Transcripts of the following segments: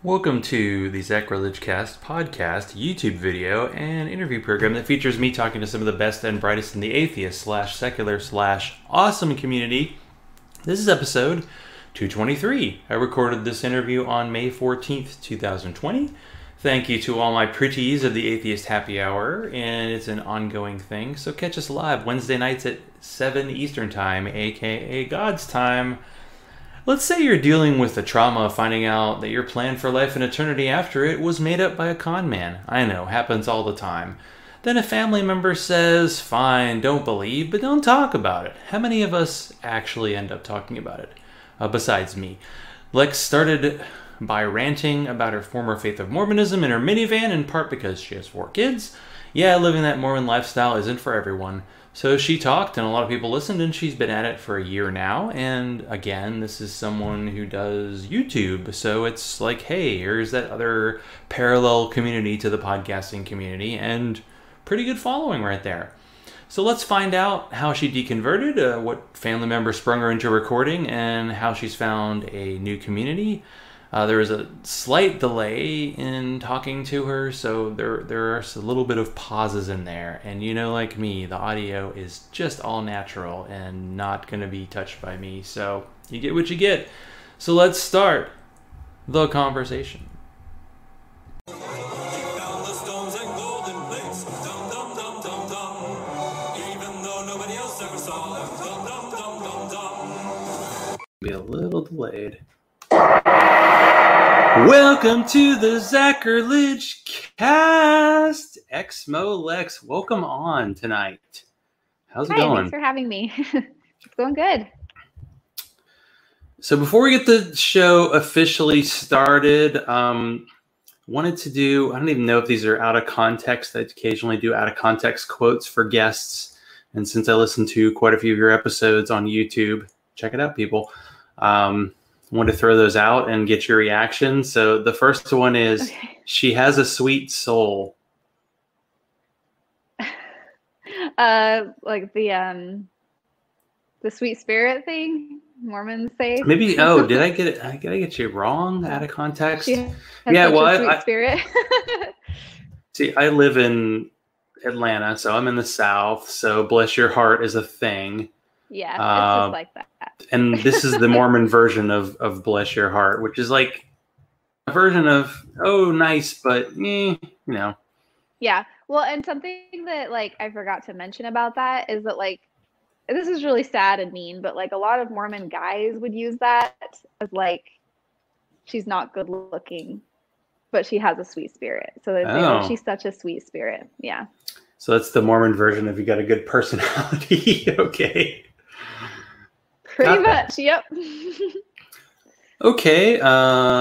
Welcome to the Zachrilege Cast podcast, YouTube video, and interview program that features me talking to some of the best and brightest in the atheist slash secular slash awesome community. This is episode 223. I recorded this interview on May 14th, 2020. Thank you to all my pretties of the Atheist Happy Hour, and it's an ongoing thing, so catch us live Wednesday nights at 7 Eastern Time, aka God's Time. Let's say you're dealing with the trauma of finding out that your plan for life and eternity after it was made up by a con man. I know, happens all the time. Then a family member says, fine, don't believe, but don't talk about it. How many of us actually end up talking about it? Besides me. Lex started by ranting about her former faith of Mormonism in her minivan, in part because she has 4 kids. Yeah, living that Mormon lifestyle isn't for everyone. So she talked, and a lot of people listened, and she's been at it for a year now. And again, this is someone who does YouTube, so it's like, hey, here's that other parallel community to the podcasting community, and pretty good following right there. So let's find out how she deconverted, what family member sprung her into recording, and how she's found a new community. There was a slight delay in talking to her, so there are a little bit of pauses in there. And you know, like me, the audio is just all natural and not going to be touched by me. So you get what you get. So let's start the conversation. Be a little delayed. Welcome to the Zachrilege Cast. Exmo Lex, welcome on tonight. How's it going? Thanks for having me. It's going good. So before we get the show officially started, wanted to do, I don't even know if these are out of context. I occasionally do out of context quotes for guests. And since I listened to quite a few of your episodes on YouTube, check it out, people. Want to throw those out and get your reaction. So the first one is, She has a sweet soul. Like the sweet spirit thing Mormons say. Maybe, did I get it? Did I get you wrong out of context? Yeah, well, sweet spirit. See, I live in Atlanta, so I'm in the South. So bless your heart is a thing. Yeah, it's just like that. And this is the Mormon version of bless your heart, which is like a version of, oh, nice, but, you know. Yeah. Well, and something that, like, I forgot to mention about that is that, like, this is really sad and mean, but, like, a lot of Mormon guys would use that as, like, she's not good looking, but she has a sweet spirit. So they say, oh, she's such a sweet spirit. Yeah. So that's the Mormon version of you got a good personality. Okay. Pretty much, yep. Okay,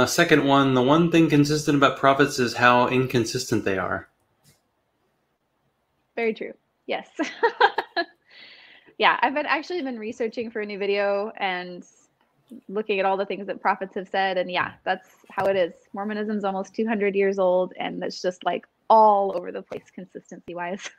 second one. The one thing consistent about prophets is how inconsistent they are. Very true. Yes. Yeah, I've actually been researching for a new video and looking at all the things that prophets have said. And yeah, that's how it is. Mormonism's almost 200 years old, and it's just like all over the place consistency-wise.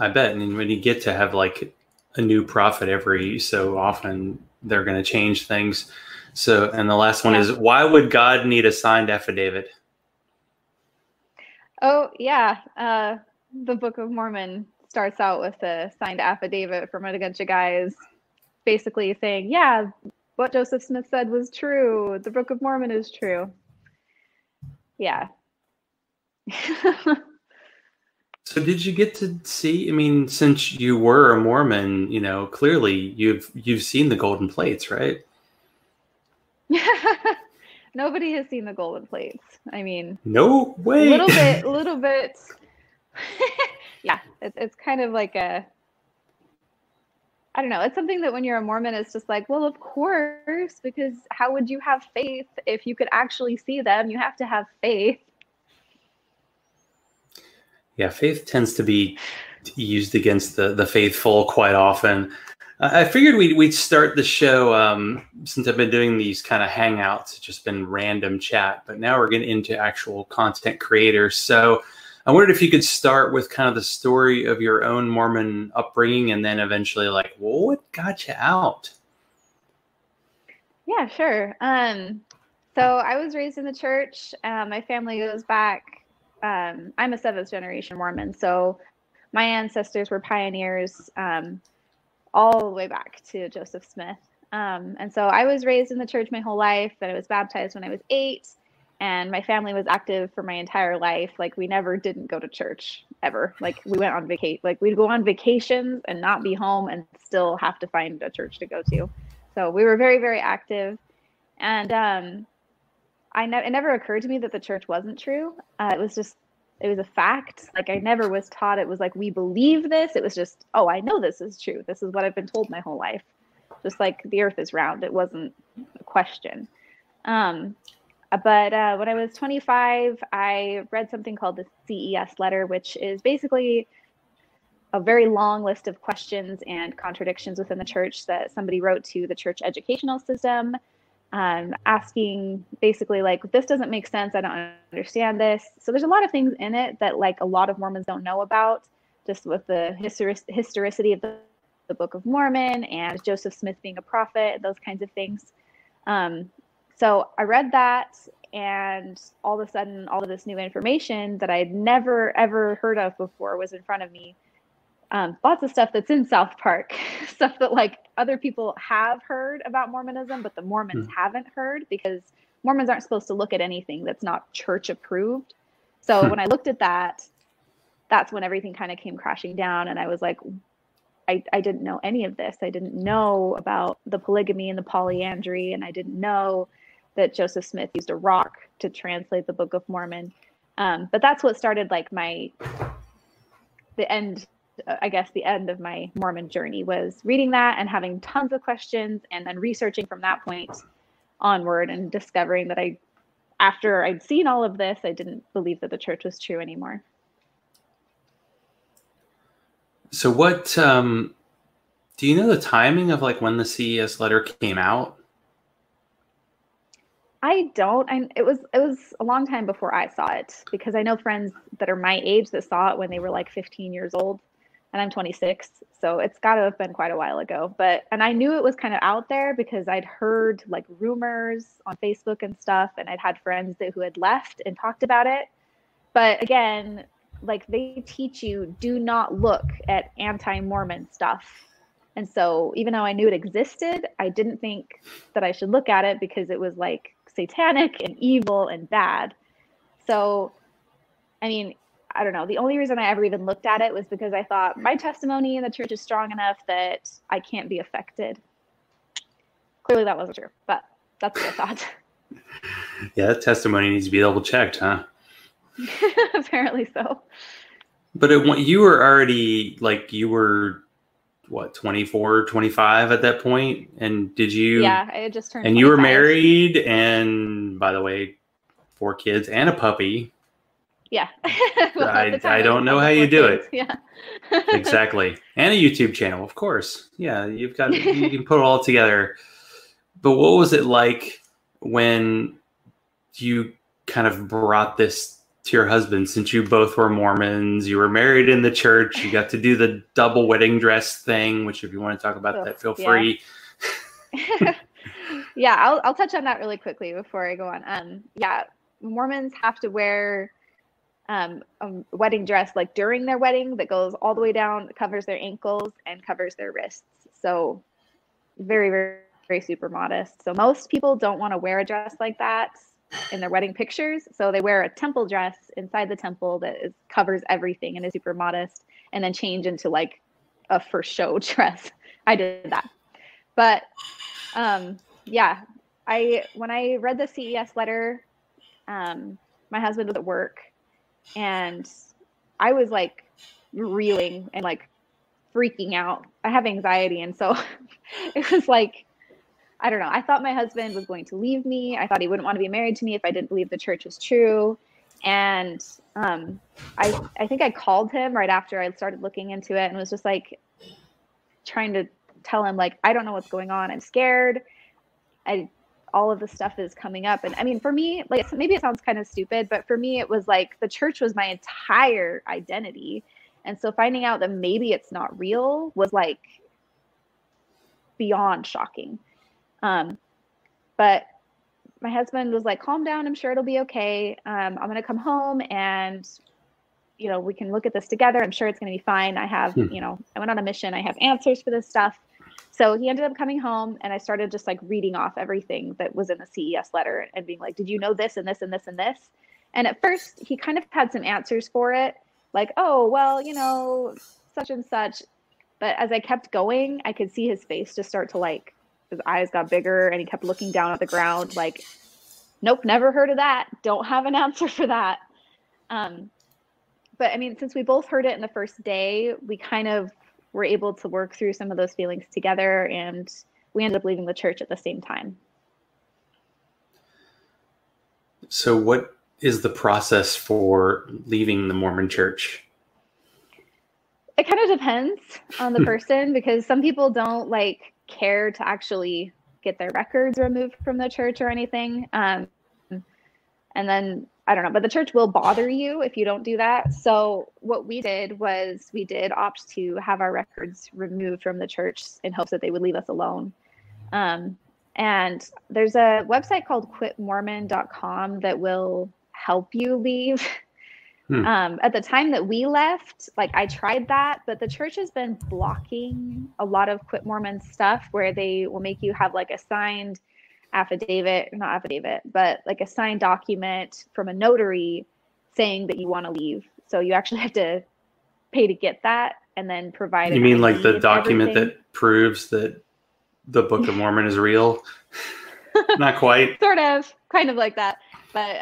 I bet. And when you get to have like a new prophet every so often, they're going to change things. So, and the last one is, why would God need a signed affidavit? Oh, yeah. The Book of Mormon starts out with a signed affidavit from a bunch of guys basically saying, yeah, what Joseph Smith said was true. The Book of Mormon is true. Yeah. So did you get to see, I mean, since you were a Mormon, you know, clearly you've seen the golden plates, right? Nobody has seen the golden plates. I mean, no way. Little bit. Yeah, it's kind of like I don't know. It's something that when you're a Mormon, it's just like, well, of course, because how would you have faith if you could actually see them? You have to have faith. Yeah, faith tends to be used against the faithful quite often. I figured we'd start the show, since I've been doing these kind of hangouts, it's just been random chat, but now we're getting into actual content creators. So I wondered if you could start with kind of the story of your own Mormon upbringing, and then eventually like, well, what got you out? Yeah, sure. So I was raised in the church. My family goes back. I'm a seventh generation Mormon. So my ancestors were pioneers all the way back to Joseph Smith. And so I was raised in the church my whole life, and I was baptized when I was 8. And my family was active for my entire life. Like, we never didn't go to church ever. Like, we went on vacation. Like, we'd go on vacations and not be home and still have to find a church to go to. So we were very, very active. And it never occurred to me that the church wasn't true. It was a fact. Like, I never was taught it was like, we believe this. It was just, oh, I know this is true. This is what I've been told my whole life. Just like the earth is round. It wasn't a question. But when I was 25, I read something called the CES letter, which is basically a very long list of questions and contradictions within the church that somebody wrote to the church educational system, asking basically like, this doesn't make sense. I don't understand this. So there's a lot of things in it that like a lot of Mormons don't know about, just with the historicity of the Book of Mormon and Joseph Smith being a prophet, those kinds of things. So I read that, and all of a sudden, all of this new information that I had never, ever heard of before was in front of me. Lots of stuff that's in South Park, stuff that like other people have heard about Mormonism, but the Mormons haven't heard, because Mormons aren't supposed to look at anything that's not church approved. So when I looked at that, that's when everything kind of came crashing down. And I was like, I didn't know any of this. I didn't know about the polygamy and the polyandry, and I didn't know that Joseph Smith used a rock to translate the Book of Mormon. But that's what started like the end of my Mormon journey, was reading that and having tons of questions, and then researching from that point onward and discovering that after I'd seen all of this, I didn't believe that the church was true anymore. So what, do you know the timing of like when the CES letter came out? I don't. It was a long time before I saw it, because I know friends that are my age that saw it when they were like 15 years old, and I'm 26. So it's got to have been quite a while ago. And I knew it was kind of out there because I'd heard like rumors on Facebook and stuff, and I'd had friends who had left and talked about it. But again, like, they teach you, do not look at anti-Mormon stuff. And so even though I knew it existed, I didn't think that I should look at it because it was like satanic and evil and bad. So, I mean, I don't know. The only reason I ever even looked at it was because I thought my testimony in the church is strong enough that I can't be affected. Clearly that wasn't true, but that's what I thought. Yeah, that testimony needs to be double checked, huh? Apparently so. But you were already like, you were what, 24, 25 at that point? And did you? Yeah, I had just turned. And 25. you were married, and by the way, 4 kids and a puppy. Yeah. Well, I don't know how you do it. Yeah. Exactly. And a YouTube channel, of course. Yeah, you can put it all together. But what was it like when you kind of brought this to your husband, since you both were Mormons, you were married in the church, you got to do the double wedding dress thing, which if you want to talk about that, feel free. Yeah, I'll touch on that really quickly before I go on. Yeah, Mormons have to wear a wedding dress like during their wedding that goes all the way down, covers their ankles and covers their wrists. So very, very, very super modest. So most people don't want to wear a dress like that in their wedding pictures. So they wear a temple dress inside the temple that covers everything and is super modest, and then change into like a for show dress. I did that. But yeah, when I read the CES letter, my husband was at work, and I was like reeling and like freaking out. I have anxiety, and so it was like, I don't know. I thought my husband was going to leave me. I thought he wouldn't want to be married to me if I didn't believe the church was true. And I think I called him right after I started looking into it, and was just like trying to tell him, like, I don't know what's going on. I'm scared. All of this stuff is coming up. And I mean, for me, like, maybe it sounds kind of stupid, but for me, it was like the church was my entire identity. And so finding out that maybe it's not real was like beyond shocking. But my husband was like, calm down, I'm sure it'll be okay. I'm going to come home and, you know, we can look at this together. I'm sure it's going to be fine. I have, you know, I went on a mission. I have answers for this stuff. So he ended up coming home, and I started just like reading off everything that was in the CES letter and being like, did you know this and this and this and this? And at first he kind of had some answers for it. Like, oh, well, you know, such and such. But as I kept going, I could see his face just start to like, his eyes got bigger, and he kept looking down at the ground like, nope, never heard of that. Don't have an answer for that. But I mean, since we both heard it in the first day, we kind of were able to work through some of those feelings together, and we ended up leaving the church at the same time. So what is the process for leaving the Mormon church? It kind of depends on the person, because some people don't like care to actually get their records removed from the church or anything. And then I don't know, but the church will bother you if you don't do that. So what we did was we did opt to have our records removed from the church in hopes that they would leave us alone. And there's a website called quitmormon.com that will help you leave. At the time that we left, like I tried that, but the church has been blocking a lot of Quit Mormon stuff where they will make you have like a signed affidavit, not affidavit, but like a signed document from a notary saying that you want to leave. So you actually have to pay to get that and then provide. You mean like the document that proves that the Book of Mormon is real? Not quite. Sort of, kind of like that. But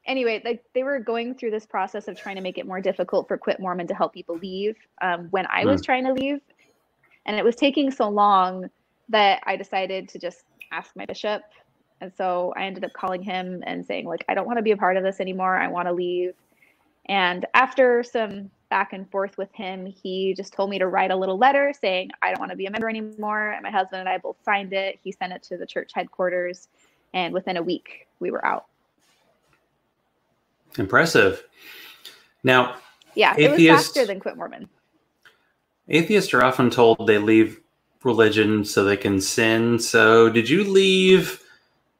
anyway, like they were going through this process of trying to make it more difficult for Quit Mormon to help people leave when I was trying to leave. And it was taking so long that I decided to just ask my bishop. And so I ended up calling him and saying, like, I don't want to be a part of this anymore. I want to leave. And after some back and forth with him, he just told me to write a little letter saying, I don't want to be a member anymore. And my husband and I both signed it. He sent it to the church headquarters. And within a week, we were out. Impressive. Now, yeah, it was faster than Quit Mormon. Atheists are often told they leave religion so they can sin. So did you leave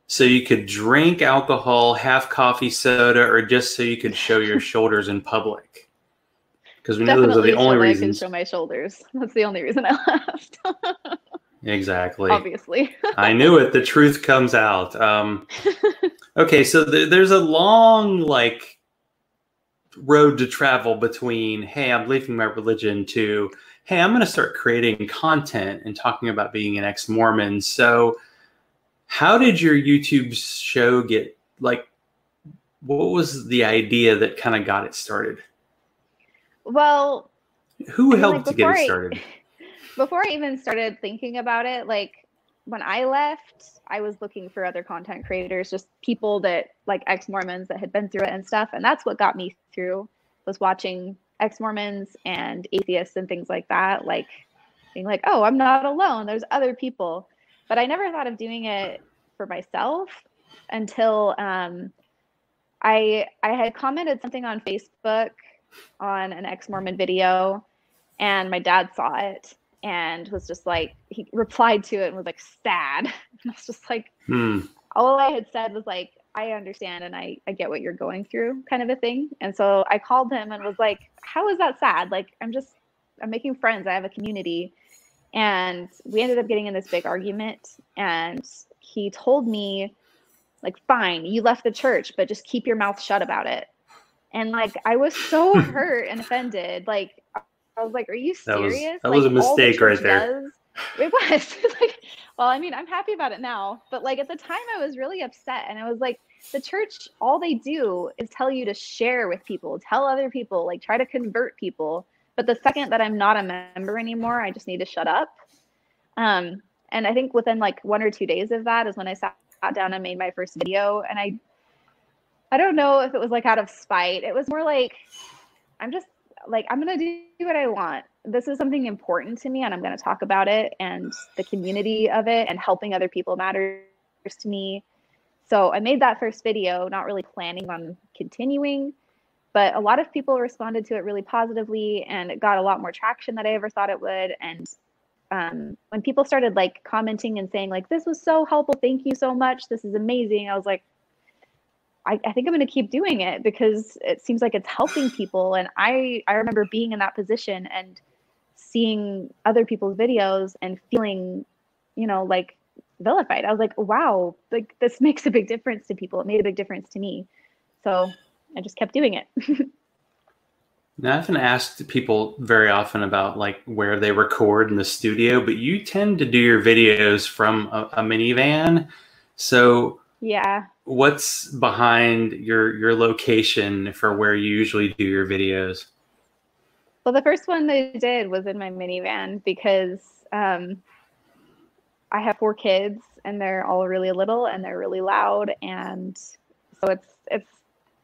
so you could drink alcohol, have coffee soda, or just so you could show your shoulders in public? Because we know those are the only reasons. I can show my shoulders. That's the only reason I left. Exactly. Obviously. I knew it. The truth comes out. Okay, so there's a long like road to travel between, hey, I'm leaving my religion, to, hey, I'm going to start creating content and talking about being an ex-Mormon. So how did your YouTube show get, like, what was the idea that kind of got it started? Well, who helped to get it started? Before I even started thinking about it, like when I left, I was looking for other content creators, just people that like ex-Mormons that had been through it and stuff. And that's what got me through, was watching ex-Mormons and atheists and things like that, like being like, oh, I'm not alone. There's other people. But I never thought of doing it for myself until I had commented something on Facebook on an ex-Mormon video, and my dad saw it and was just like, he replied to it and was like sad. And I was just like, all I had said was like, I understand and I get what you're going through, kind of a thing. And so I called him and was like, how is that sad? Like, I'm making friends. I have a community. And we ended up getting in this big argument, and he told me, like, fine, you left the church, but just keep your mouth shut about it. And like, I was so hurt and offended. Like, I was like, are you serious? That was a mistake right there. It was. Like, well, I mean, I'm happy about it now, but like at the time I was really upset, and I was like, the church, all they do is tell you to share with people, tell other people, like try to convert people. But the second that I'm not a member anymore, I just need to shut up. And I think within like 1 or 2 days of that is when I sat down and made my first video. And I don't know if it was like out of spite. It was more like, I'm just like, I'm going to do what I want. This is something important to me, and I'm going to talk about it, and the community of it and helping other people matters to me. So I made that first video, not really planning on continuing, but a lot of people responded to it really positively, and it got a lot more traction than I ever thought it would. And when people started like commenting and saying like, this was so helpful, thank you so much, this is amazing, I was like, I think I'm going to keep doing it because it seems like it's helping people. And I remember being in that position and seeing other people's videos and feeling, you know, like vilified. I was like, wow, like this makes a big difference to people. It made a big difference to me. So I just kept doing it. Now, I haven't asked people very often about like where they record in the studio, but you tend to do your videos from a minivan. So Yeah. what's behind your location for where you usually do your videos? Well, the first one they did was in my minivan because I have 4 kids and they're all really little and they're really loud. And so it's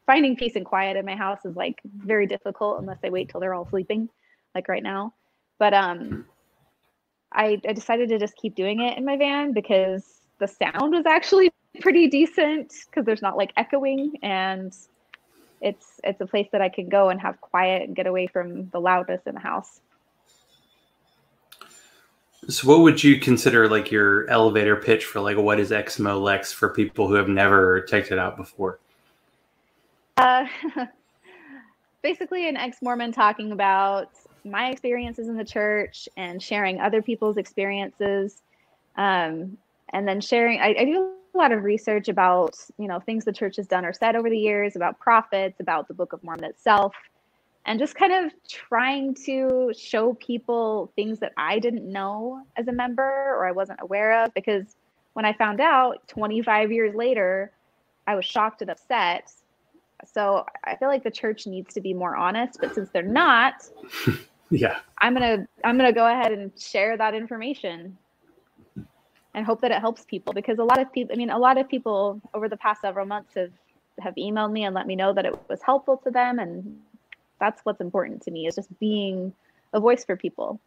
finding peace and quiet in my house is like very difficult unless I wait till they're all sleeping, like right now. But I decided to just keep doing it in my van because the sound was actually pretty decent because there's not like echoing, and it's a place that I can go and have quiet and get away from the loudness in the house. So what would you consider like your elevator pitch for like what is Exmo Lex for people who have never checked it out before? Basically an ex-Mormon talking about my experiences in the church and sharing other people's experiences. And then sharing, I do a lot of research about, you know, things the church has done or said over the years, about prophets, about the Book of Mormon itself, and just kind of trying to show people things that I didn't know as a member or I wasn't aware of, because when I found out 25 years later, I was shocked and upset. So I feel like the church needs to be more honest, but since they're not, yeah, I'm gonna go ahead and share that information and hope that it helps people, because a lot of people over the past several months have emailed me and let me know that it was helpful to them, and that's what's important to me, is just being a voice for people.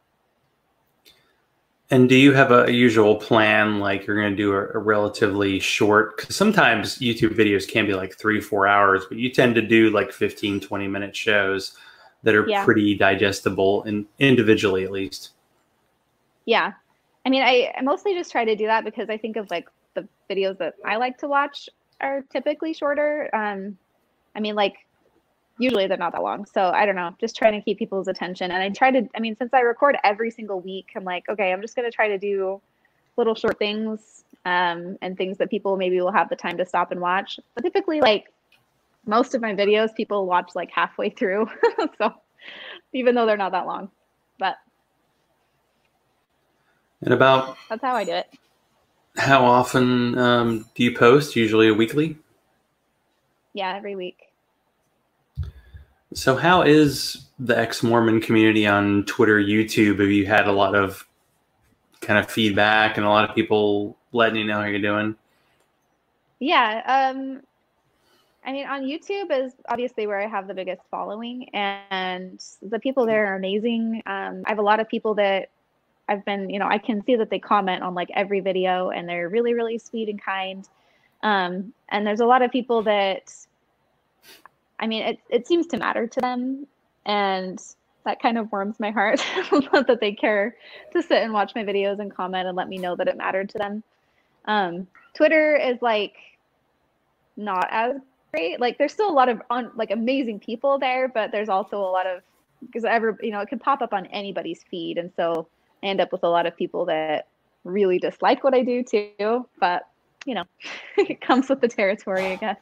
And do you have a usual plan, like you're going to do a relatively short, because sometimes YouTube videos can be like 3-4 hours, but you tend to do like 15-20 minute shows that are pretty digestible and individually at least. Yeah. I mean, I mostly just try to do that because I think of like the videos that I like to watch are typically shorter. I mean, like usually they're not that long. So I don't know, just trying to keep people's attention. And since I record every single week, I'm like, okay, I'm just going to try to do little short things and things that people maybe will have the time to stop and watch. But typically, like most of my videos, people watch like halfway through. So even though they're not that long, but. And about. That's how I do it. How often do you post? Usually a weekly? Yeah, every week. So how is the ex-Mormon community on Twitter, YouTube? Have you had a lot of kind of feedback and a lot of people letting you know how you're doing? Yeah. I mean, on YouTube is obviously where I have the biggest following, and the people there are amazing. I have a lot of people that I've been, you know, I can see that they comment on like every video and they're really, really sweet and kind. And there's a lot of people that, I mean, it seems to matter to them, and that kind of warms my heart that they care to sit and watch my videos and comment and let me know that it mattered to them. Twitter is like not as great. Like there's still a lot of like amazing people there, but there's also a lot of, because it can pop up on anybody's feed, and so I end up with a lot of people that really dislike what I do too. But you know, it comes with the territory, I guess.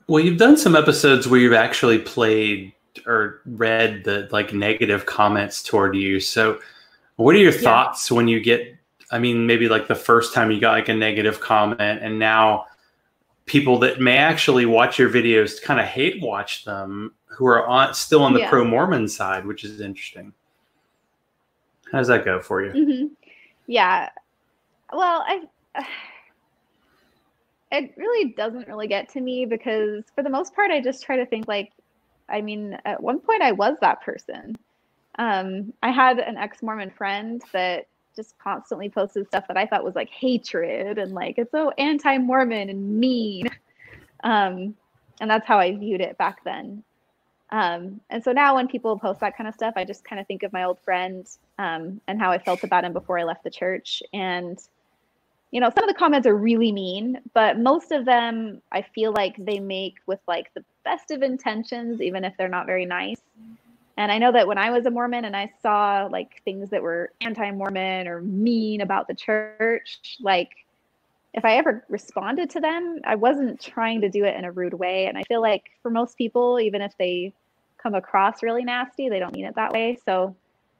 Well, you've done some episodes where you've actually played or read the like negative comments toward you. So what are your thoughts when you get, I mean, maybe like the first time you got like a negative comment, and now people that may actually watch your videos kind of hate watch them, who are still on the pro-Mormon side, which is interesting. How does that go for you? Mm-hmm. Yeah. Well, it really doesn't really get to me, because for the most part, I just try to think like, I mean, at one point I was that person. I had an ex-Mormon friend that just constantly posted stuff that I thought was like hatred and like, it's so anti-Mormon and mean. And that's how I viewed it back then. And so now when people post that kind of stuff, I just kind of think of my old friend and how I felt about him before I left the church. And, you know, some of the comments are really mean, but most of them I feel like they make with like the best of intentions, even if they're not very nice. And I know that when I was a Mormon and I saw like things that were anti-Mormon or mean about the church, like if I ever responded to them, I wasn't trying to do it in a rude way. And I feel like for most people, even if they come across really nasty, they don't mean it that way. So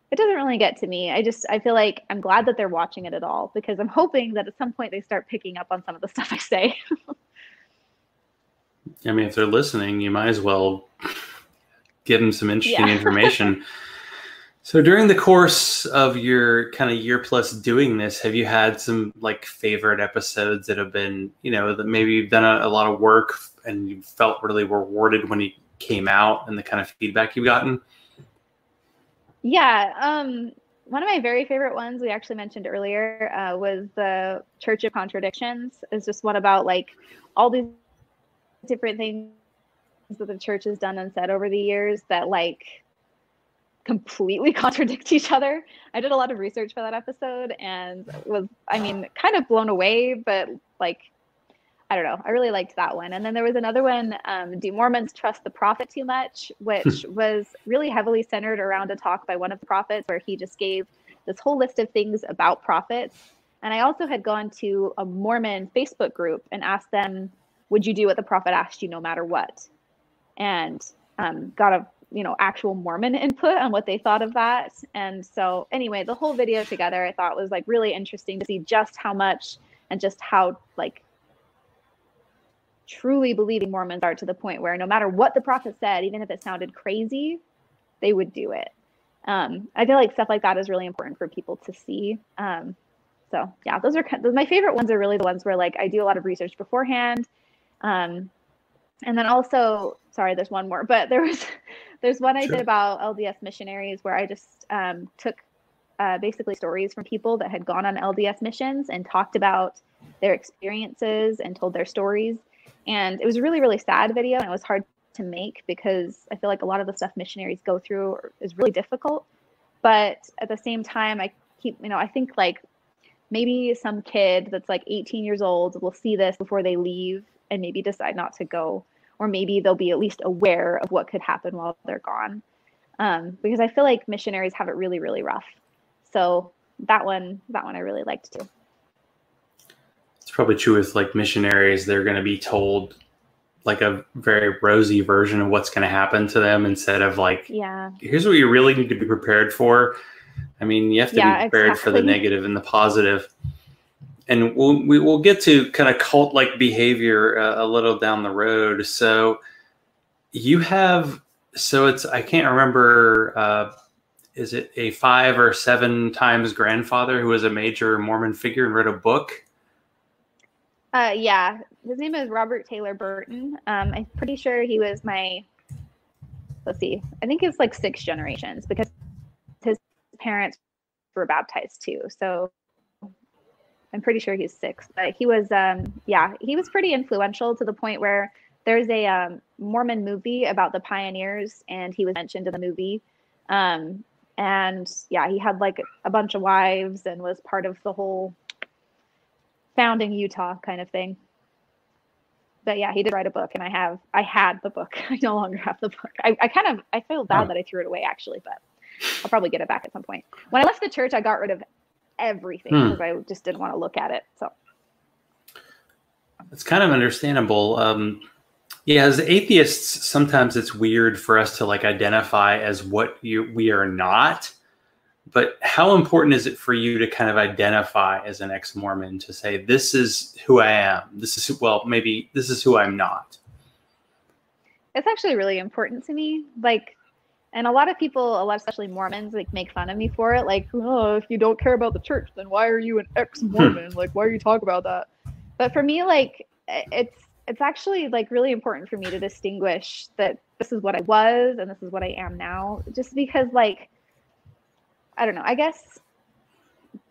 it doesn't really get to me. I feel like I'm glad that they're watching it at all, because I'm hoping that at some point they start picking up on some of the stuff I say. I mean, if they're listening, you might as well give them some interesting information. So during the course of your kind of year plus doing this, have you had some like favorite episodes that have been, you know, that maybe you've done a lot of work and you felt really rewarded when you came out and the kind of feedback you've gotten? Yeah. One of my very favorite ones we actually mentioned earlier was the Church of Contradictions. It's just one about like all these different things that the church has done and said over the years that like completely contradict each other. I did a lot of research for that episode and was, I mean, kind of blown away, but like, I don't know. I really liked that one. And then there was another one, Do Mormons Trust the Prophet Too Much? Which was really heavily centered around a talk by one of the prophets where he just gave this whole list of things about prophets. And I also had gone to a Mormon Facebook group and asked them, would you do what the prophet asked you no matter what? And got a actual Mormon input on what they thought of that. And so anyway, the whole video together I thought was like really interesting to see just how much and just how like truly believing Mormons are, to the point where no matter what the prophet said, even if it sounded crazy, they would do it. I feel like stuff like that is really important for people to see. So yeah, those are my favorite ones. Are really the ones where like I do a lot of research beforehand. And then also, sorry, there's one more, but there's one I did about LDS missionaries where I just took basically stories from people that had gone on LDS missions and talked about their experiences and told their stories. And it was a really, really sad video, and it was hard to make because I feel like a lot of the stuff missionaries go through is really difficult. But at the same time, I think like maybe some kid that's like 18 years old will see this before they leave and maybe decide not to go, or maybe they'll be at least aware of what could happen while they're gone. Because I feel like missionaries have it really, really rough. So that one I really liked too. It's probably true with like missionaries. They're going to be told like a very rosy version of what's going to happen to them instead of like, here's what you really need to be prepared for. I mean, you have to be prepared for the negative and the positive. And we'll get to kind of cult-like behavior a little down the road. So you have, I can't remember, is it a 5 or 7 times grandfather who was a major Mormon figure and wrote a book? Yeah, his name is Robert Taylor Burton. I'm pretty sure he was let's see, I think it's like 6 generations because his parents were baptized too. So I'm pretty sure he's 6, but he was, he was pretty influential to the point where there's a Mormon movie about the pioneers, and he was mentioned in the movie. And yeah, he had like a bunch of wives and was part of the whole founding Utah kind of thing. But yeah, he did write a book, and I had the book. I no longer have the book. I feel bad that I threw it away actually, but I'll probably get it back at some point. When I left the church, I got rid of everything because I just didn't want to look at it. So it's kind of understandable. Yeah, as atheists, sometimes it's weird for us to like identify as what we are not. But how important is it for you to kind of identify as an ex-Mormon, to say, this is who I am? Maybe this is who I'm not. It's actually really important to me. Like, and a lot of people, especially Mormons, like make fun of me for it. Like, oh, if you don't care about the church, then why are you an ex-Mormon? Like, why are you talking about that? But for me, like, it's actually like really important for me to distinguish that this is what I was and this is what I am now. Just because, like, I don't know, I guess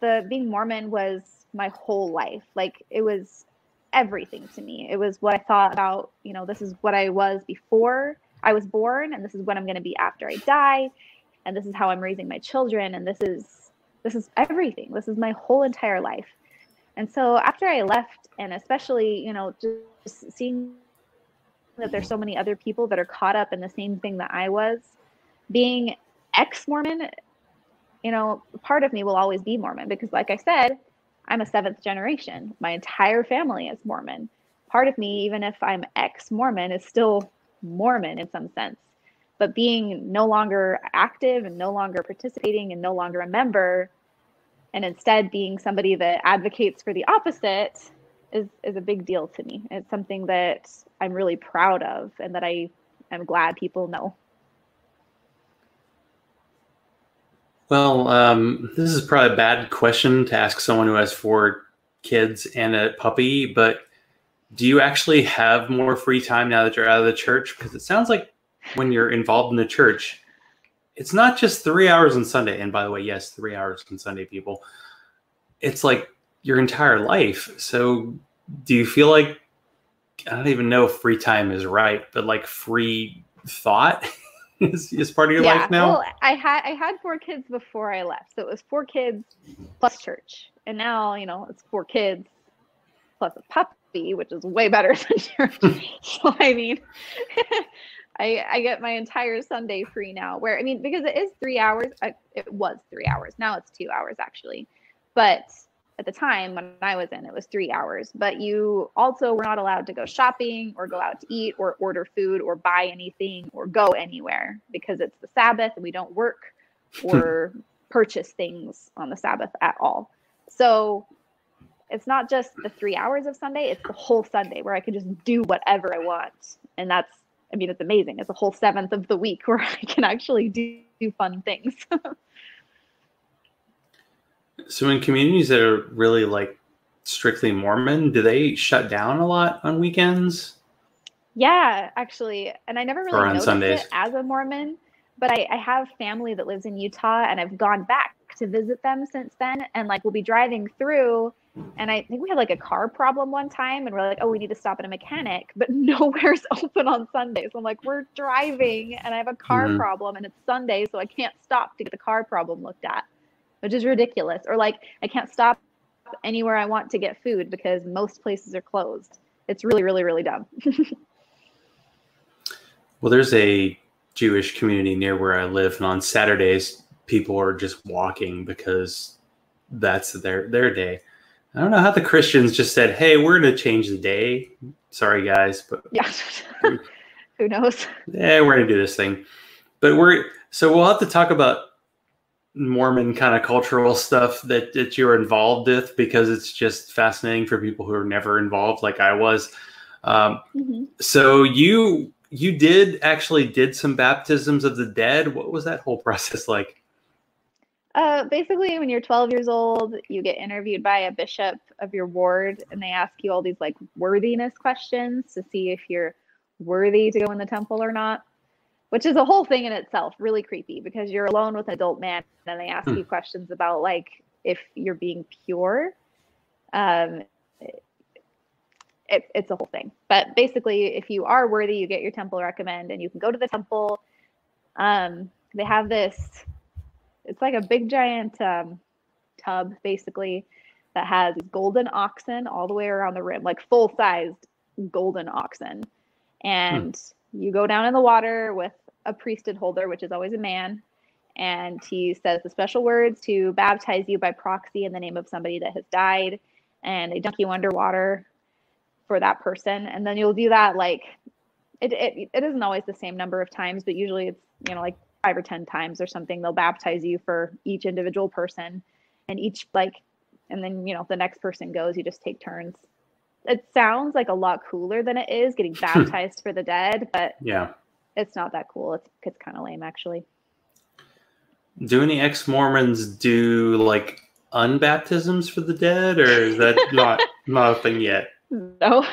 being Mormon was my whole life. Like, it was everything to me. It was what I thought about, this is what I was before I was born, and this is what I'm going to be after I die, and this is how I'm raising my children, and this is everything. This is my whole entire life. And so after I left, and especially, you know, just seeing that there's so many other people that are caught up in the same thing that I was, being ex-Mormon, you know, part of me will always be Mormon because, like I said, I'm a 7th generation. My entire family is Mormon. Part of me, even if I'm ex-Mormon, is still Mormon in some sense. But being no longer active and no longer participating and no longer a member, and instead being somebody that advocates for the opposite is a big deal to me. It's something that I'm really proud of and that I am glad people know. Well, this is probably a bad question to ask someone who has 4 kids and a puppy, but do you actually have more free time now that you're out of the church? Because it sounds like when you're involved in the church, it's not just 3 hours on Sunday. And by the way, yes, 3 hours on Sunday, people. It's like your entire life. So do you feel like, I don't even know if free time is right, but like free thought is part of your life now? Well, I had 4 kids before I left. So it was 4 kids plus church. And now, you know, it's 4 kids plus a puppy, which is way better than church. So, I mean, I get my entire Sunday free now, where, I mean, because it is 3 hours. It was 3 hours. Now it's 2 hours, actually. But at the time when I was in, it was 3 hours. But you also were not allowed to go shopping or go out to eat or order food or buy anything or go anywhere because it's the Sabbath and we don't work or purchase things on the Sabbath at all. So it's not just the 3 hours of Sunday, it's the whole Sunday where I can just do whatever I want. And that's, I mean, it's amazing. It's a whole 7th of the week where I can actually do fun things. So in communities that are really like strictly Mormon, do they shut down a lot on weekends? Yeah, actually. And I never really noticed Sundays. it as a Mormon, but I have family that lives in Utah, and I've gone back to visit them since then. And like, we'll be driving through, and I think we had like a car problem one time, and we're like, oh, we need to stop at a mechanic, but nowhere's open on Sunday. So I'm like, we're driving and I have a car problem and it's Sunday, so I can't stop to get the car problem looked at, which is ridiculous. Or like, I can't stop anywhere I want to get food because most places are closed. It's really, really, really dumb. Well, there's a Jewish community near where I live, and on Saturdays, people are just walking because that's their day. I don't know how the Christians just said, hey, we're going to change the day. Sorry, guys. But yeah. Who knows? Yeah, we're going to do this thing. But we'll have to talk about Mormon kind of cultural stuff that you're involved with, because it's just fascinating for people who are never involved like I was. So you did some baptisms of the dead. What was that whole process like? Basically, when you're 12 years old, you get interviewed by a bishop of your ward, and they ask you all these like worthiness questions to see if you're worthy to go in the temple or not, which is a whole thing in itself, really creepy, because you're alone with an adult man, and they ask you questions about like if you're being pure. It's a whole thing. But basically, if you are worthy, you get your temple recommend, and you can go to the temple. They have this, it's like a big giant tub, basically, that has golden oxen all the way around the rim, like full-sized golden oxen. And you go down in the water with a priesthood holder, which is always a man, and he says the special words to baptize you by proxy in the name of somebody that has died, and they dunk you underwater for that person. And then you'll do that like it isn't always the same number of times, but usually it's, you know, like 5 or 10 times or something. They'll baptize you for each individual person, and and then, you know, the next person goes, you just take turns. It sounds like a lot cooler than it is, getting baptized for the dead, but yeah, it's not that cool. It's kind of lame, actually. Do any ex-Mormons do like unbaptisms for the dead, or is that not a thing yet? No,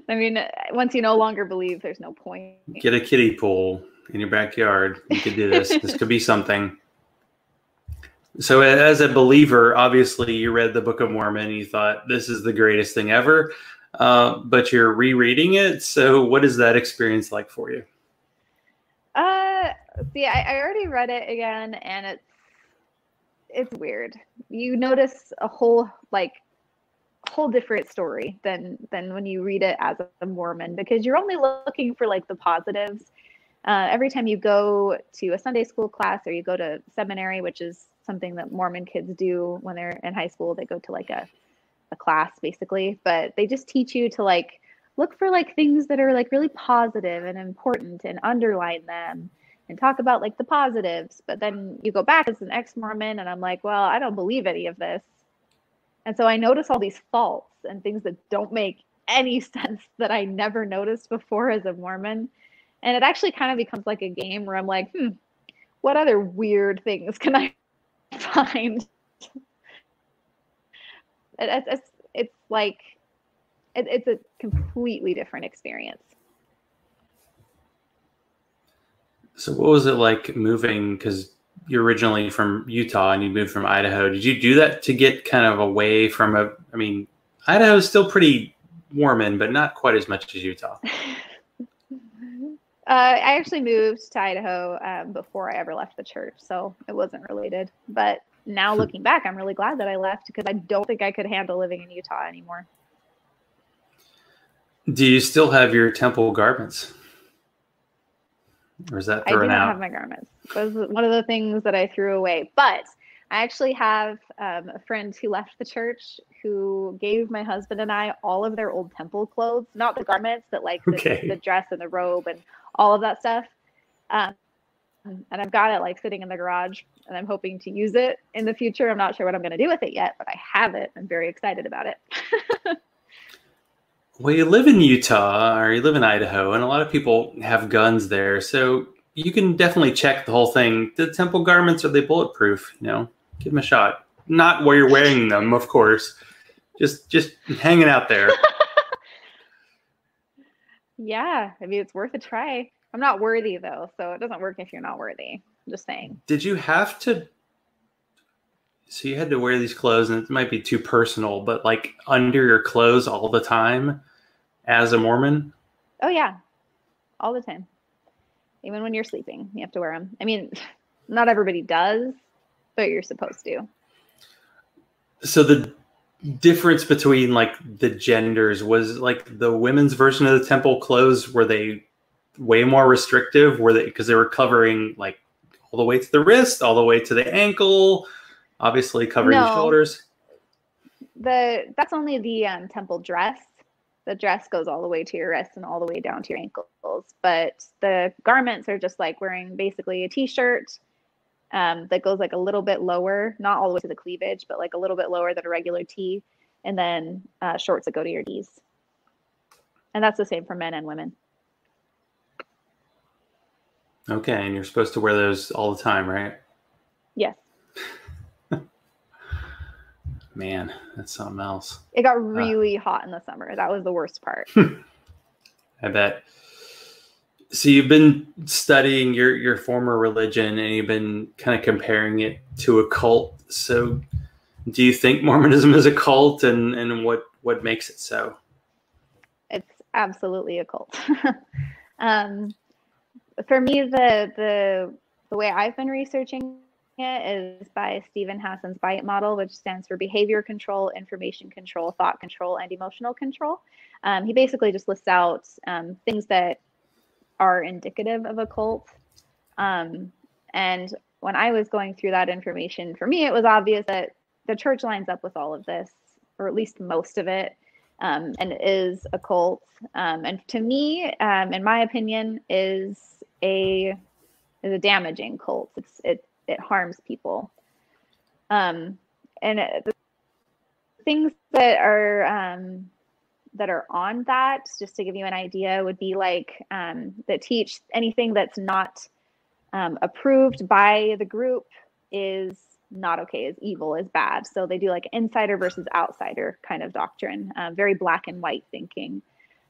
I mean, once you no longer believe, there's no point. Get a kiddie pool in your backyard. You could do this. This could be something. So as a believer, obviously you read the Book of Mormon, you thought this is the greatest thing ever, but you're rereading it. So what is that experience like for you? See, I already read it again, and it's weird. You notice a whole different story than when you read it as a Mormon, because you're only looking for like the positives. Every time you go to a Sunday school class or you go to seminary, which is something that Mormon kids do when they're in high school, they go to like a class basically, but they just teach you to like look for like things that are like really positive and important and underline them and talk about like the positives. But then you go back as an ex-Mormon and I'm like, well, I don't believe any of this. And so I notice all these faults and things that don't make any sense that I never noticed before as a Mormon. And it actually kind of becomes like a game where I'm like, what other weird things can I find? It's like, it's a completely different experience. So what was it like moving, because you're originally from Utah and you moved from Idaho. Did you do that to get kind of away from Idaho is still pretty Mormon, but not quite as much as Utah. I actually moved to Idaho before I ever left the church, so it wasn't related. But now looking back, I'm really glad that I left, because I don't think I could handle living in Utah anymore. Do you still have your temple garments? Or is that thrown out? I do not have my garments. That was one of the things that I threw away. But I actually have a friend who left the church who gave my husband and I all of their old temple clothes, not the garments, but like the dress and the robe and all of that stuff. And I've got it like sitting in the garage, and I'm hoping to use it in the future. I'm not sure what I'm going to do with it yet, but I have it. I'm very excited about it. Well, you live in Utah or you live in Idaho, and a lot of people have guns there. So you can definitely check the whole thing. The temple garments, are they bulletproof? Give them a shot. Not where you're wearing them, of course. Just hanging out there. Yeah, it's worth a try. I'm not worthy though, so it doesn't work if you're not worthy. I'm just saying. Did you have to? So you had to wear these clothes, and it might be too personal, but like under your clothes all the time as a Mormon? Oh yeah, all the time. Even when you're sleeping, you have to wear them. Not everybody does, but you're supposed to. So the difference between like the genders was like the women's version of the temple clothes, were they way more restrictive? Were they, because they were covering like all the way to the wrist, all the way to the ankle, obviously covering the shoulders? That's only the temple dress. The dress goes all the way to your wrists and all the way down to your ankles. But the garments are just like wearing basically a t-shirt that goes like a little bit lower, not all the way to the cleavage, but like a little bit lower than a regular tee, and then shorts that go to your knees. And that's the same for men and women. Okay, and you're supposed to wear those all the time, right? Yes. Man, that's something else. It got really hot in the summer. That was the worst part. I bet. So you've been studying your former religion, and you've been kind of comparing it to a cult. So do you think Mormonism is a cult, and what makes it so? It's absolutely a cult. For me, the way I've been researching it is by Stephen Hassan's BITE model, which stands for behavior control, information control, thought control, and emotional control. He basically just lists out things that are indicative of a cult. And when I was going through that information, for me, it was obvious that the church lines up with all of this, or at least most of it, and is a cult. And to me, in my opinion, is a damaging cult. It harms people. And the things that are on that, just to give you an idea, would be like that teach anything that's not approved by the group is not okay, is evil, is bad. So they do like insider versus outsider kind of doctrine, very black and white thinking.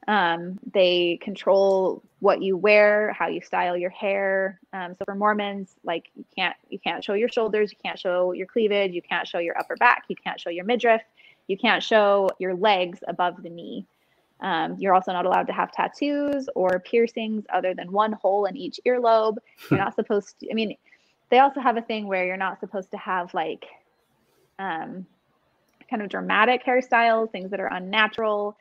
They control what you wear, how you style your hair. So for Mormons, like you can't show your shoulders, you can't show your cleavage, you can't show your upper back, you can't show your midriff, you can't show your legs above the knee. You're also not allowed to have tattoos or piercings other than one hole in each earlobe. You're not supposed to, I mean, they also have a thing where you're not supposed to have like kind of dramatic hairstyles, things that are unnatural.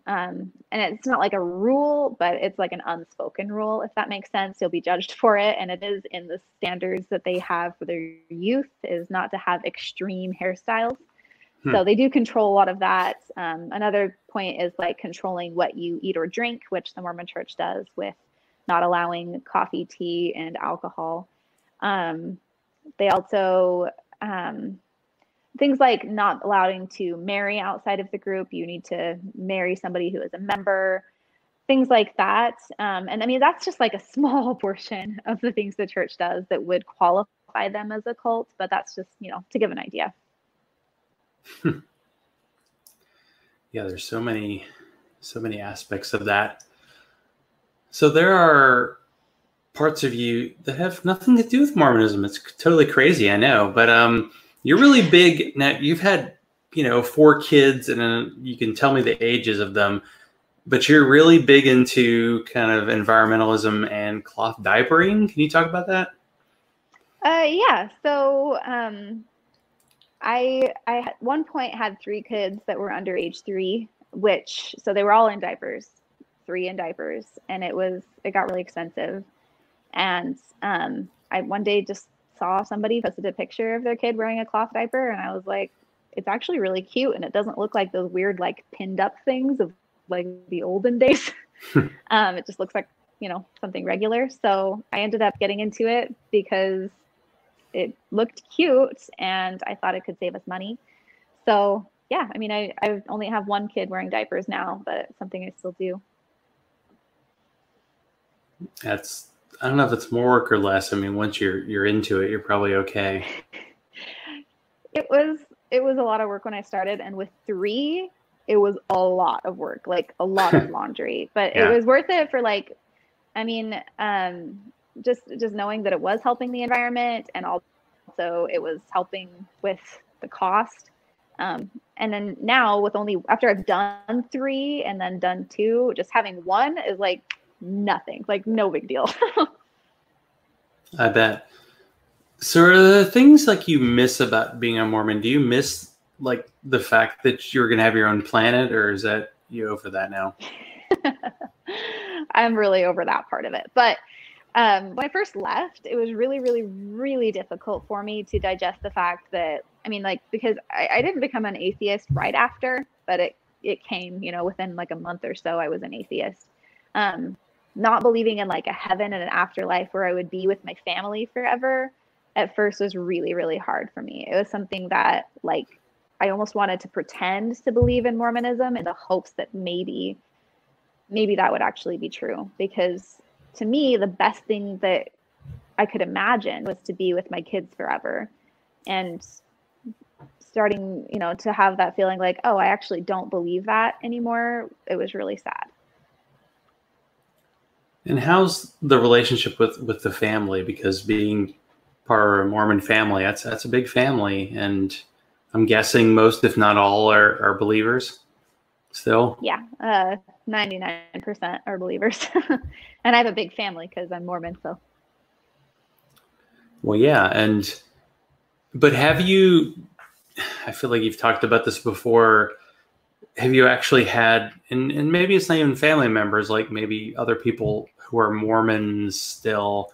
And it's not like a rule, but it's like an unspoken rule, if that makes sense. You'll be judged for it. And it is in the standards that they have for their youth, is not to have extreme hairstyles. So they do control a lot of that. Another point is like controlling what you eat or drink, which the Mormon Church does with not allowing coffee, tea, and alcohol. They also, things like not allowing to marry outside of the group. You need to marry somebody who is a member, things like that. And I mean, that's just like a small portion of the things the church does that would qualify them as a cult, but that's just, you know, to give an idea. Yeah, there's so many aspects of that. So there are parts of you that have nothing to do with Mormonism. It's totally crazy, I know, but you're really big now. You've had, 4 kids, and you can tell me the ages of them, but you're really big into kind of environmentalism and cloth diapering. Can you talk about that? Yeah. So I at one point had 3 kids that were under age 3, so they were all in diapers, 3 in diapers, and it got really expensive. And I one day just saw somebody posted a picture of their kid wearing a cloth diaper, and I was like, it's actually really cute, and it doesn't look like those weird like pinned up things of like the olden days. It just looks like, something regular. So I ended up getting into it because it looked cute and I thought it could save us money. So yeah, I mean, I only have 1 kid wearing diapers now, but it's something I still do. I don't know if it's more work or less. I mean, once you're into it, you're probably okay. It was a lot of work when I started, and with 3, it was a lot of work, like a lot of laundry, but yeah. It was worth it for like, I mean, just knowing that it was helping the environment, and also it was helping with the cost. And then now after I've done 3 and then done 2, just having 1 is like nothing, like no big deal. I bet. So are the things like you miss about being a Mormon? Do you miss like the fact that you're going to have your own planet, or is that you over that now? I'm really over that part of it. But when I first left, it was really, really, really difficult for me to digest the fact that, I mean, like, because I didn't become an atheist right after, but it came, within like a month or so, I was an atheist. Not believing in like a heaven and an afterlife where I would be with my family forever at first was really, really hard for me. It was something that like I almost wanted to pretend to believe in Mormonism in the hopes that maybe that would actually be true, because to me, the best thing that I could imagine was to be with my kids forever. And starting, to have that feeling like, oh, I actually don't believe that anymore, it was really sad. And how's the relationship with the family? Because being part of a Mormon family, that's a big family, and I'm guessing most, if not all, are believers still. Yeah, 99% are believers, and I have a big family because I'm Mormon. So. Well, yeah, but have you? I feel like you've talked about this before. Have you actually had, and maybe it's not even family members, like maybe other people who are Mormons still,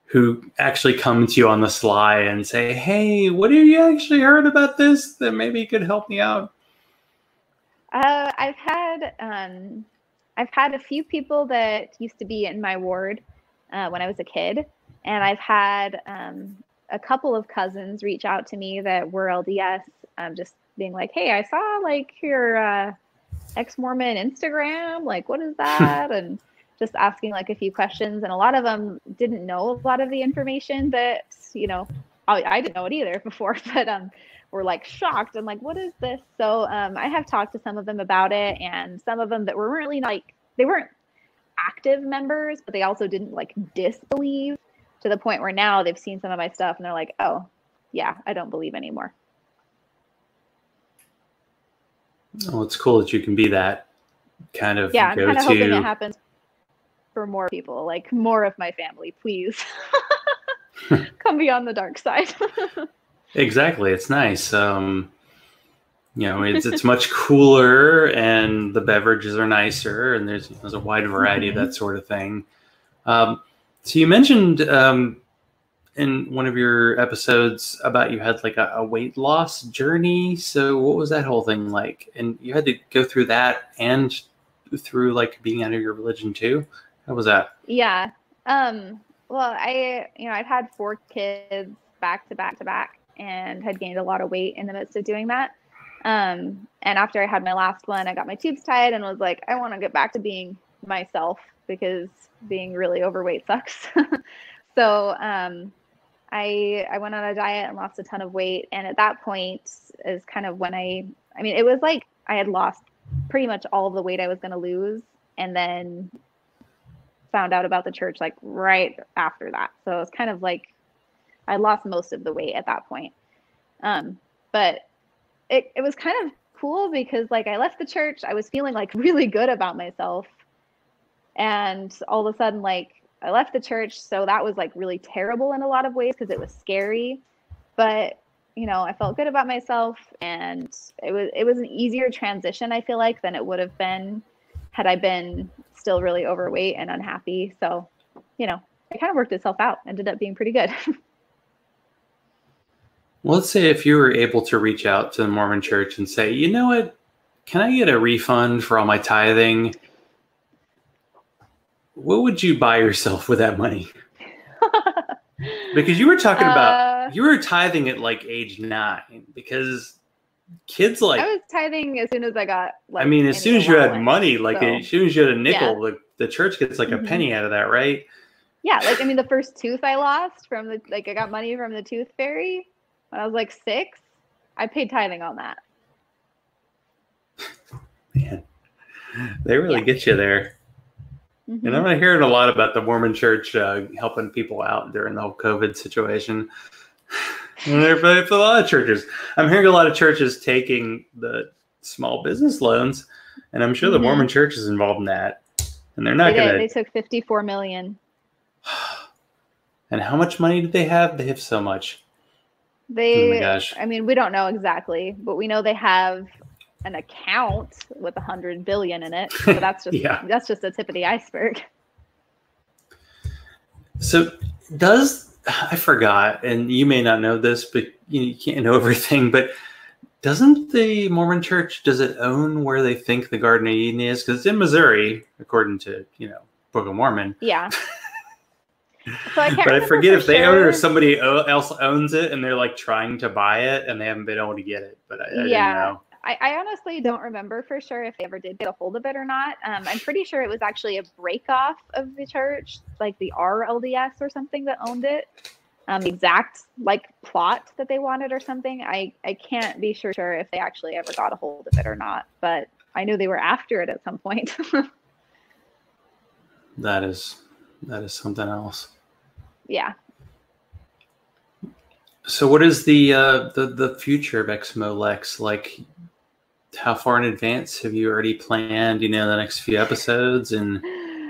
who actually come to you on the sly and say, hey, what have you actually heard about this that maybe could help me out? I've had a few people that used to be in my ward when I was a kid, and I've had a couple of cousins reach out to me that were LDS, just being like, hey, I saw like your ex-Mormon Instagram, like what is that? And just asking like a few questions, and a lot of them didn't know a lot of the information that, I didn't know it either before, but were like shocked and like, what is this? So I have talked to some of them about it, and some of them that were really they weren't active members, but they also didn't like disbelieve, to the point where now they've seen some of my stuff and they're like, oh yeah, I don't believe anymore. Oh, it's cool that you can be that kind of Yeah, I'm go kind of hoping it to. happens for more people, like more of my family, please. Come be on the dark side. Exactly. It's nice. It's much cooler, and the beverages are nicer, and there's a wide variety of that sort of thing. So you mentioned in one of your episodes about you had like a weight loss journey. So what was that whole thing like? And you had to go through that and through like being out of your religion too. How was that? Yeah. Well, I'd had 4 kids back to back to back and had gained a lot of weight in the midst of doing that. And after I had my last one, I got my tubes tied and was like, I want to get back to being myself because being really overweight sucks. So, I went on a diet and lost a ton of weight. And at that point is kind of when it was like I had lost pretty much all of the weight I was going to lose. And then found out about the church like right after that. So it's kind of like I lost most of the weight at that point. But it was kind of cool because like I left the church, I was feeling like really good about myself. And all of a sudden, like I left the church. So that was like really terrible in a lot of ways because it was scary. But I felt good about myself, and it was an easier transition, I feel like, than it would have been had I been still really overweight and unhappy. So, it kind of worked itself out, ended up being pretty good. Well, let's say if you were able to reach out to the Mormon church and say, you know what, can I get a refund for all my tithing? What would you buy yourself with that money? Because you were talking about, you were tithing at like age 9 because kids like... I was tithing as soon as I got like... as soon as you had money, like as soon as you had a nickel, yeah. the church gets like a penny out of that, right? Yeah, like, the first tooth I lost from I got money from the tooth fairy when I was like 6. I paid tithing on that. Man, they really get you there. And I'm hearing a lot about the Mormon church helping people out during the whole COVID situation. For a lot of churches, I'm hearing a lot of churches taking the small business loans, and I'm sure the Mormon church is involved in that. And they're not going to... They took $54 million. And how much money did they have? They have so much. Oh my gosh. We don't know exactly, but we know they have an account with 100 billion in it. So that's just that's just the tip of the iceberg. So I forgot, and you may not know this, but you can't know everything, but doesn't the Mormon church, does it own where they think the Garden of Eden is? Because it's in Missouri, according to, Book of Mormon. Yeah. So I can't but I forget if they own it or somebody else owns it and they're like trying to buy it and they haven't been able to get it. But I didn't know. I honestly don't remember for sure if they ever did get a hold of it or not. I'm pretty sure it was actually a break off of the church, like the RLDS or something that owned it. The exact like plot that they wanted or something. I can't be sure if they actually ever got a hold of it or not, but I knew they were after it at some point. That is something else. Yeah. So what is the future of Exmo Lex? Like, how far in advance have you already planned, the next few episodes? And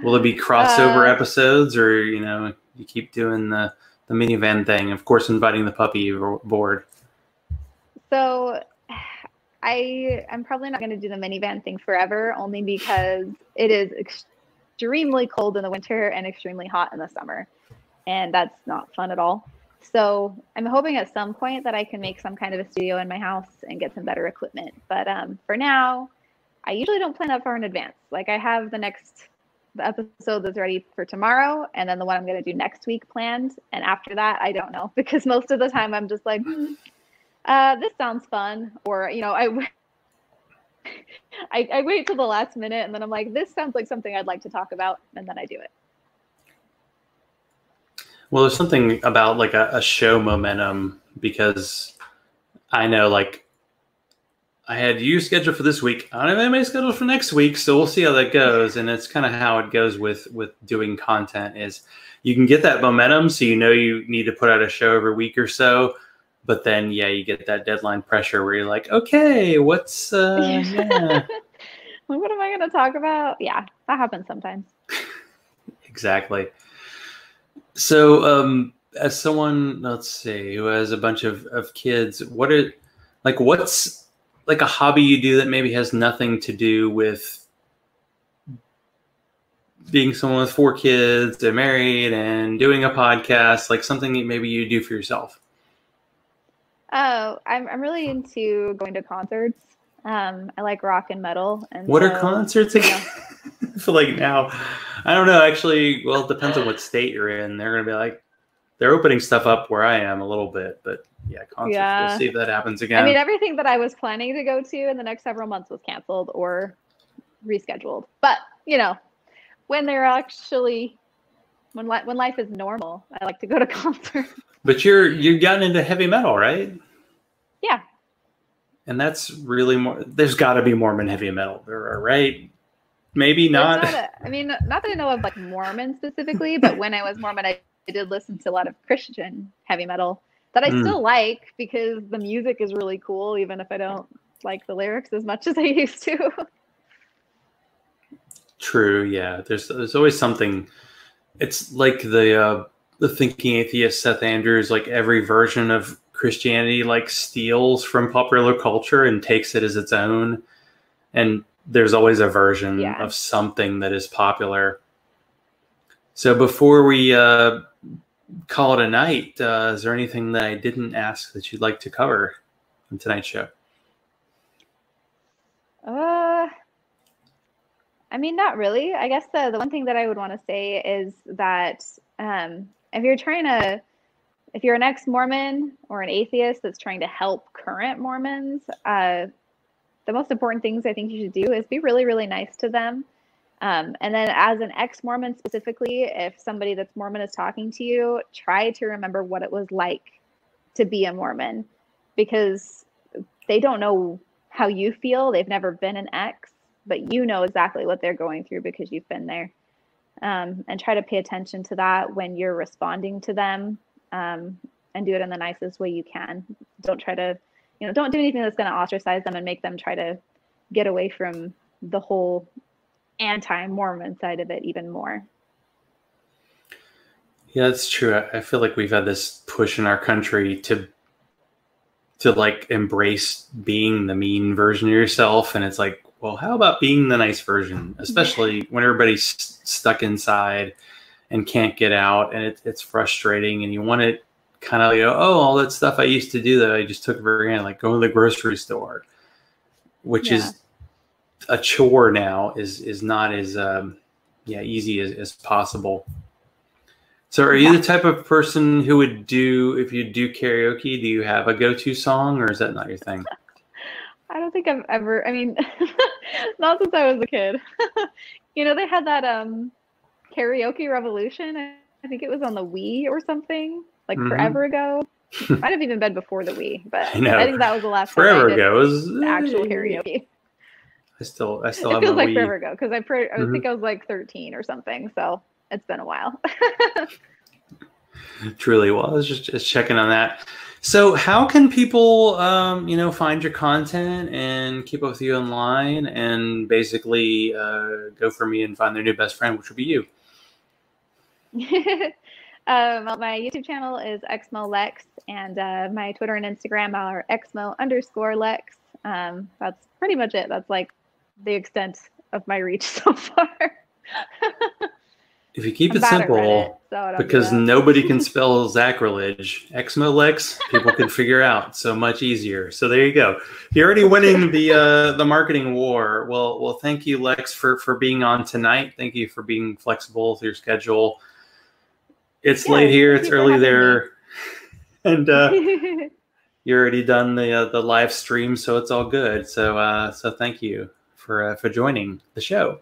will it be crossover episodes, or, you keep doing the minivan thing? Of course, inviting the puppy aboard. So I'm probably not going to do the minivan thing forever, only because it is extremely cold in the winter and extremely hot in the summer. And that's not fun at all. So I'm hoping at some point that I can make some kind of a studio in my house and get some better equipment. But for now, I usually don't plan that far in advance. Like I have the episode that's ready for tomorrow, and then the one I'm going to do next week planned. And after that, I don't know, because most of the time I'm just like, this sounds fun. Or, I wait till the last minute, and then I'm like, this sounds like something I'd like to talk about. And then I do it. Well, there's something about like a show momentum, because I know like I had you scheduled for this week. I don't have anybody scheduled for next week, so we'll see how that goes. And it's kind of how it goes with doing content is you can get that momentum, so you need to put out a show every week or so. But then, you get that deadline pressure where you're like, okay, what's, Like, what am I going to talk about? Yeah, that happens sometimes. Exactly. So, as someone, let's see, who has a bunch of kids, what's like a hobby you do that maybe has nothing to do with being someone with 4 kids and married and doing a podcast, like something that maybe you do for yourself? Oh, I'm really into going to concerts. I like rock and metal, and What are so, concerts again? I feel like now, I don't know, actually, well, it depends on what state you're in. They're going to be like, they're opening stuff up where I am a little bit, but yeah, concerts, we'll yeah. see if that happens I again. mean, everything that I was planning to go to in the next several months was canceled or rescheduled. But, when they're actually, when life is normal, I like to go to concerts. But you've gotten into heavy metal, right? Yeah. And that's really there's got to be Mormon heavy metal there, right? Maybe not. Not that I know of like Mormon specifically, but when I was Mormon, I did listen to a lot of Christian heavy metal that I still like because the music is really cool, even if I don't like the lyrics as much as I used to. True, yeah. There's always something. It's like the thinking atheist Seth Andrews, like every version of Christianity like steals from popular culture and takes it as its own. And there's always a version of something that is popular. So before we call it a night, is there anything that I didn't ask that you'd like to cover on tonight's show? I mean, not really. I guess the one thing that I would want to say is that if you're an ex-Mormon or an atheist that's trying to help current Mormons, the most important things I think you should do is be really, really nice to them. And then as an ex-Mormon specifically, if somebody that's Mormon is talking to you, try to remember what it was like to be a Mormon, because they don't know how you feel. They've never been an ex, but you know exactly what they're going through because you've been there. And try to pay attention to that when you're responding to them, and do it in the nicest way you can. Don't try to, don't do anything that's going to ostracize them and make them try to get away from the whole anti-Mormon side of it even more. Yeah, that's true. I feel like we've had this push in our country to like embrace being the mean version of yourself. And it's like, well, how about being the nice version, especially when everybody's stuck inside and can't get out, and it's frustrating, and you want to kind of all that stuff I used to do that I just took for granted, like going to the grocery store, which is a chore now, is not as easy as possible. So are you the type of person who would if you do karaoke, do you have a go-to song, or is that not your thing? I don't think I've ever, not since I was a kid. They had that karaoke revolution. I think it was on the Wii or something, like forever ago. Might have even been before the Wii, but I think that was the last forever time ago. Actual karaoke. I still it have feels like Wii. Forever ago, because I think I was like 13 or something, so it's been a while. Truly. Well, I was just checking on that. So how can people, find your content and keep up with you online and basically go for me and find their new best friend, which would be you? My YouTube channel is Exmo-Lex, and my Twitter and Instagram are Exmo_Lex. That's pretty much it. That's like the extent of my reach so far. If you keep it simple, because nobody can spell Zachrilege, Exmo-Lex, people can figure out so much easier. So there you go. You're already winning the marketing war. Well, thank you, Lex, for being on tonight. Thank you for being flexible with your schedule. It's late here. It's early there, and you're already done the live stream, so it's all good. So thank you for joining the show.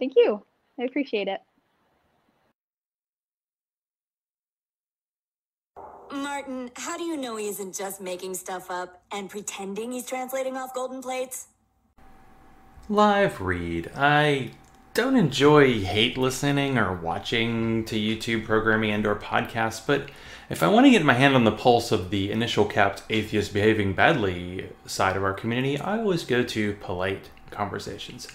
Thank you. I appreciate it. Martin, how do you know he isn't just making stuff up and pretending he's translating off golden plates? Live read. I don't enjoy hate listening or watching to YouTube programming and or podcasts, but if I want to get my hand on the pulse of the initial capped atheist behaving badly side of our community, I always go to Polite. conversations.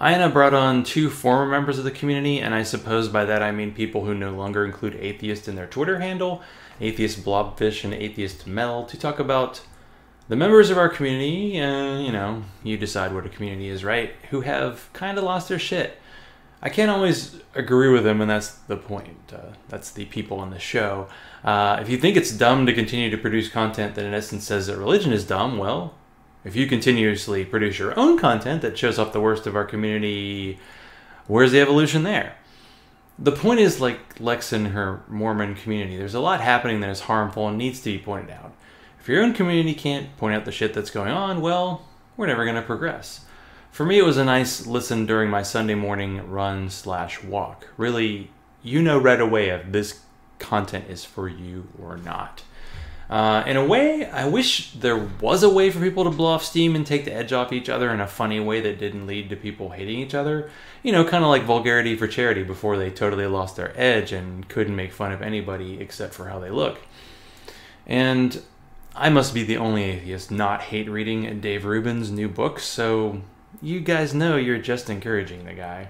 Aina brought on 2 former members of the community, and I suppose by that I mean people who no longer include atheist in their Twitter handle, Atheist Blobfish and Atheist Mel, to talk about the members of our community, you decide what a community is, right, who have kind of lost their shit. I can't always agree with them, and that's the point. That's the people on the show. If you think it's dumb to continue to produce content that in essence says that religion is dumb, well, if you continuously produce your own content that shows off the worst of our community, where's the evolution there? The point is, like Lex and her Mormon community, there's a lot happening that is harmful and needs to be pointed out. If your own community can't point out the shit that's going on, well, we're never going to progress. For me, it was a nice listen during my Sunday morning run/walk. Really, right away if this content is for you or not. In a way, I wish there was a way for people to blow off steam and take the edge off each other in a funny way that didn't lead to people hating each other. Kind of like Vulgarity for Charity before they totally lost their edge and couldn't make fun of anybody except for how they look. And I must be the only atheist not hate reading Dave Rubin's new books, so you guys know you're just encouraging the guy.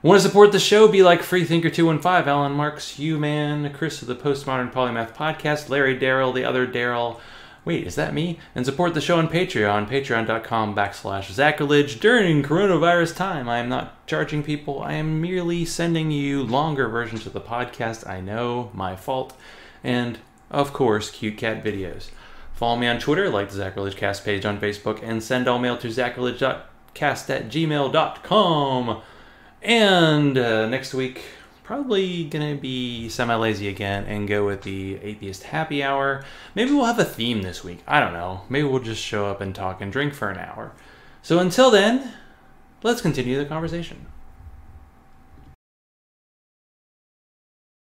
Want to support the show? Be like Freethinker215, Alan Marks, you man, Chris of the Postmodern Polymath Podcast, Larry Darrell, the other Darrell. Wait, is that me? And support the show on Patreon, patreon.com/Zachrilege. During coronavirus time, I am not charging people. I am merely sending you longer versions of the podcast. I know, my fault. And, of course, cute cat videos. Follow me on Twitter, like the Zachrilege Cast page on Facebook, and send all mail to zachrilege.cast@gmail.com. And next week, probably going to be semi-lazy again and go with the Atheist Happy Hour. Maybe we'll have a theme this week. I don't know. Maybe we'll just show up and talk and drink for an hour. So until then, let's continue the conversation.